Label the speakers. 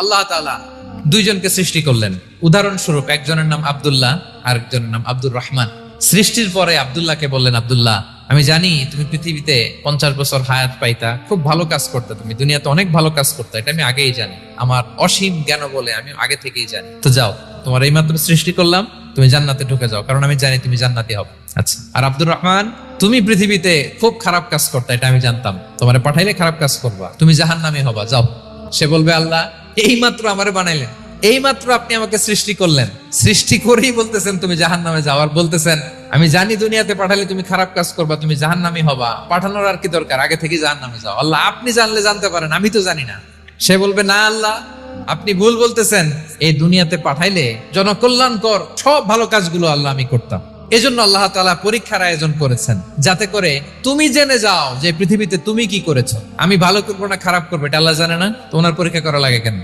Speaker 1: আল্লাহ তাআলা দুইজনকে সৃষ্টি করলেন। উদাহরণস্বরূপ একজনের নাম আব্দুল্লাহ, আরেকজনের নাম আব্দুর রহমান। সৃষ্টির পরে আব্দুল্লাহকে বললেন, আব্দুল্লাহ, আমি জানি তুমি পৃথিবীতে 50 বছর হায়াত পাইতা, খুব ভালো কাজ করতে, তুমি দুনিয়াতে অনেক ভালো কাজ করতে, এটা আমি আগেই জানি, আমার অসীম জ্ঞান বলে আমি আগে থেকেই জানি। তো যাও, তোমার এই মাত্র সৃষ্টি করলাম, তুমি জান্নাতে ঢুকে যাও, কারণ আমি জানি তুমি জান্নাতি হবে। আচ্ছা, আর আব্দুর রহমান, তুমি পৃথিবীতে খুব খারাপ কাজ করতে, এটা আমি জানতাম, তোমারে পাঠাইলে খারাপ কাজ করবা, তুমি জাহান্নামী হবা, যাও। সে বলবে, আল্লাহ এই মাত্র আমারে বানাইলেন, এই মাত্র আপনি আমাকে সৃষ্টি করলেন, সৃষ্টি করেই বলতেছেন তুমি জাহান্নামে যাও, আর বলতেছেন আমি জানি দুনিয়াতে পাঠালে তুমি খারাপ কাজ করবা, তুমি জাহান্নামী হবা, পাঠানোর আর কি দরকার, আগে থেকে জাহান্নামে যাও। আল্লাহ আপনি জানলে জানতে পারেন, আমি তো জানি না। সে বলবে, না আল্লাহ, আপনি ভুল বলতেছেন, এই দুনিয়াতে পাঠাইলে জনকল্যাণকর সব ভালো কাজগুলো আল্লাহ আমি করতাম। এজন্য আল্লাহ তাআলা পরীক্ষার আয়োজন করেছেন, যাতে করে তুমি জেনে যাও যে পৃথিবীতে তুমি কি করেছো। আমি ভালো করবো না খারাপ করবো এটা আল্লাহ জানে না, তো ওনার পরীক্ষা করা লাগে কেন?